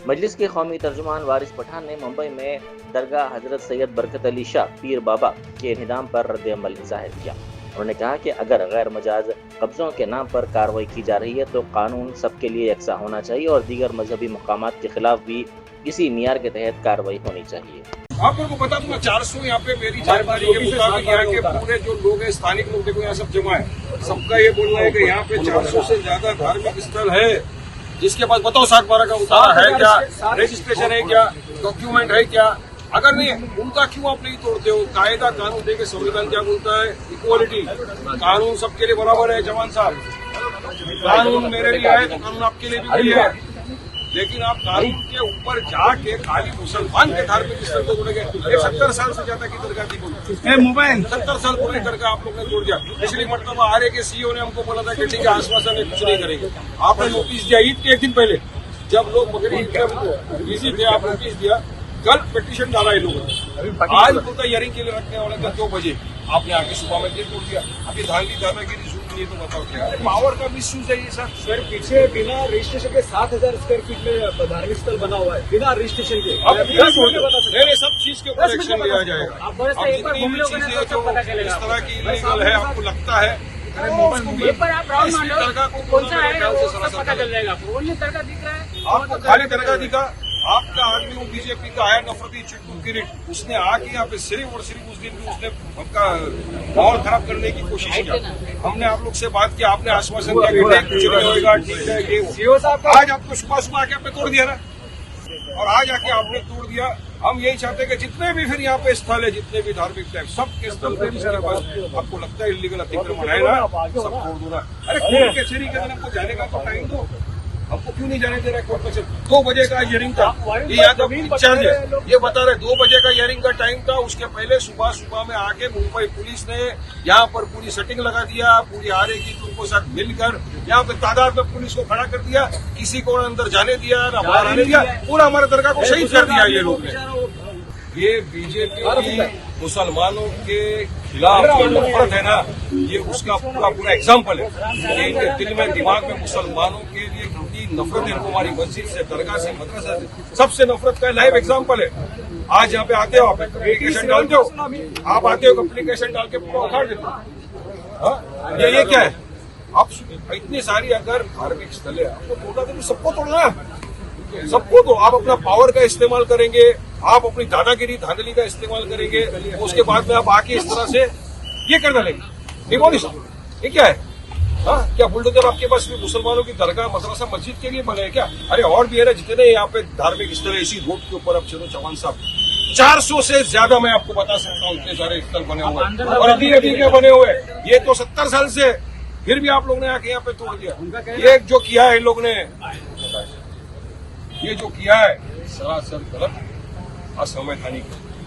मजलिस के कौमी तर्जुमान वारिस पठान ने मुंबई में दरगाह हजरत सैयद बरकत अली शाह पीर बाबा के इन्हिदाम पर रद्द अमल जाहिर किया। उन्होंने कहा कि अगर गैर मजाज कब्जों के नाम पर कार्रवाई की जा रही है तो कानून सबके लिए यकसा होना चाहिए और दीगर मजहबी मकामात के खिलाफ भी इसी मियार के तहत कार्रवाई होनी चाहिए। आप लोगों को बता दूंगा 400 यहाँ पे मेरी जानकारी के मुताबिक यहाँ के पूरे जो लोग हैं स्थानिक लोग देखो यहाँ सब जमा है। सबका ये बोलना है कि यहाँ पे 400 से ज्यादा धार्मिक स्थल है। जिसके पास बताओ 60/12 का उतारा है क्या, रजिस्ट्रेशन है क्या, डॉक्यूमेंट है क्या? अगर नहीं उनका क्यों आप नहीं तोड़ते हो? कायदा कानून देके संविधान क्या बोलता है? इक्वालिटी, कानून सबके लिए बराबर है। जवान साहब, कानून मेरे लिए है तो कानून आपके लिए भी है, लेकिन आप कानून के ऊपर जाके खाली मुसलमान के धार्मिक स्थल को तोड़ेंगे। 70 साल से ज्यादा की दरगाह थी मोबाइल 70 साल पुरानी दरगाह आप लोगों ने तोड़ दिया। पिछली मरतबा आरे के सीईओ ने हमको बोला था कि ठीक है आश्वासन कुछ नहीं करेंगे। आपने नोटिस दिया ईद के एक दिन पहले, जब लोग बकरी ईद के बिजी थे, आप नोटिस दिया। कल पिटीशन डाला है लोगों ने, आज उनका हियरिंग के लिए रखने वाले कल 2 बजे आपने आके सुबह में तोड़ दिया। अभी दादागिरी शुरू नहीं तो बताओ क्या? पावर का मिस यूज है ये सर। पीछे बिना रजिस्ट्रेशन के 7000 स्क्वायर फीट में धार्मिक स्थल बना हुआ है, बिना रजिस्ट्रेशन के। अब सब चीज के ऊपर एक्शन लिया जाएगा। अब जितनी भी चीजें जो इस तरह की इलीगल है आपको लगता है, आपको खाली दरगाह दिखा। आपका आदमी वो बीजेपी का है नफरती चिट्टू किरीट, उसने आके यहाँ पे सिर्फ और सिर्फ उस दिन भी उसने उनका माहौल खराब करने की कोशिश किया। हमने आप लोग से बात किया, आपने आश्वासन दिया कि कुछ नहीं होगा, ठीक है ये आज आपको सुबह आके आपने तोड़ दिया ना, और आज आके आपने तोड़ दिया। हम यही चाहते हैं कि जितने भी फिर यहाँ पे स्थल है, जितने भी धार्मिक टाइप, सबके स्थल पे जिसके पास आपको लगता है इलीगल अतिक्रमण है ना, सब तोड़ दो ना। अरे कोर्ट कचहरी के दिन हमको जाने का तो टाइम दो, हमको क्यों नहीं जाने दे रहा है कोर्ट कचहरी? 2 बजे का हियरिंग था, ये यहाँ का इंचार्ज है, ये बता रहे 2 बजे का हियरिंग का टाइम था। उसके पहले सुबह में आके मुंबई पुलिस ने यहाँ पर पूरी सेटिंग लगा दिया, पूरी आरे की उनको साथ मिलकर यहाँ पे तादाद में पुलिस को खड़ा कर दिया, किसी को अंदर जाने दिया ना बाहर आने दिया, पूरा हमारे दरगाह को शहीद कर दिया ये लोग ने। ये बीजेपी मुसलमानों के खिलाफ जो नफरत है ना, ये उसका पूरा एग्जाम्पल है। इनके दिल में दिमाग में मुसलमानों के लिए क्योंकि नफरत है, इनको हमारी मस्जिद से, दरगाह से, मदरसा से, सबसे नफरत का लाइव एग्जाम्पल है। आज यहाँ पे आते हो, आप एप्लीकेशन डालते हो, आप आते हो एप्लीकेशन डाल के पूरा उखाड़ देते हो। ये क्या है? आप इतनी सारी अगर धार्मिक स्थल है, आपको तोड़ना तो सबको तोड़ना है, सबको तो आप अपना पावर का इस्तेमाल करेंगे, आप अपनी दादागिरी धांधली का इस्तेमाल करेंगे, उसके बाद में आप आके इस तरह से ये कर डालेंगे। डिमोलिशन, ये क्या है? हाँ, क्या बुलडोजर आपके पास भी मुसलमानों की दरगाह, मदरसा, मस्जिद के लिए बने हैं क्या? अरे और भी है ना, जितने यहाँ पे धार्मिक स्थल है इसी रोड के ऊपर, अब चलो चौहान साहब 400 से ज्यादा मैं आपको बता सकता हूँ, इतने सारे स्थल बने हुए हैं और अभी क्या बने हुए हैं। ये तो 70 साल से, फिर भी आप लोग ने आके यहाँ पे तोड़ दिया। ये जो किया है इन लोग ने, ये जो किया है सरासर गलत, असंवैधानिक।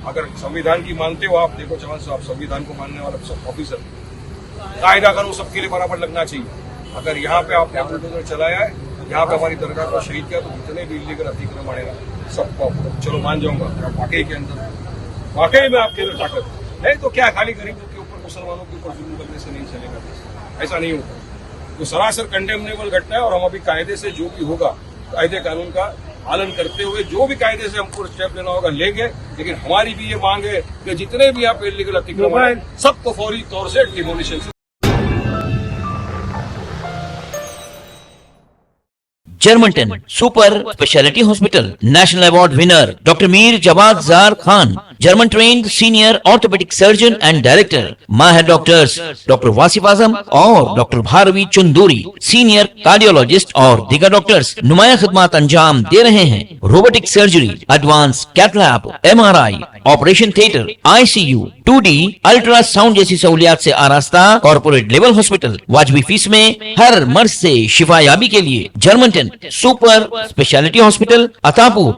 अगर संविधान की मानते हो आप, देखो चौहान साहब संविधान को मानने वाला सब ऑफिसर, कायदा कानून सबके लिए बराबर लगना चाहिए। अगर यहाँ पे आपने बुलडोजर चलाया है, यहाँ पे हमारी दरगाह को शहीद किया, तो जितने भी इलीगल अतिक्रमण है सबको चलो मान जाऊंगा, वाकई के अंदर वाकई में आपके अंदर ताकत है। तो क्या खाली गरीबों के ऊपर, मुसलमानों के ऊपर जुल्म करने से नहीं चलेगा, ऐसा नहीं होगा। तो सरासर कंडेमनेबल घटना है और हम अभी कायदे से जो भी होगा, कायदे कानून का पालन करते हुए जो भी कायदे से हमको स्टेप लेना होगा लेंगे। लेकिन हमारी भी ये मांग है कि जितने भी यहाँ पे इलीगल अतिक्रमण है सबको फौरी तौर से demolition. Germanten super speciality hospital, national award winner doctor Mir Jawad Jar Khan, German trained senior orthopaedic surgeon and director, माहिर डॉक्टर्स डॉक्टर वासिफ आजम और doctor Bharvi Chanduri, senior cardiologist और दीगर डॉक्टर्स नुमाया खिदमत अंजाम दे रहे हैं। Robotic surgery, advance cath lab, MRI, operation theatre, ICU, 2D ultrasound जैसी सहूलियात से आरास्ता कॉर्पोरेट लेवल हॉस्पिटल, वाजबी फीस में हर मर्ज से शिफायाबी के लिए Germanton super speciality hospital, Attapur,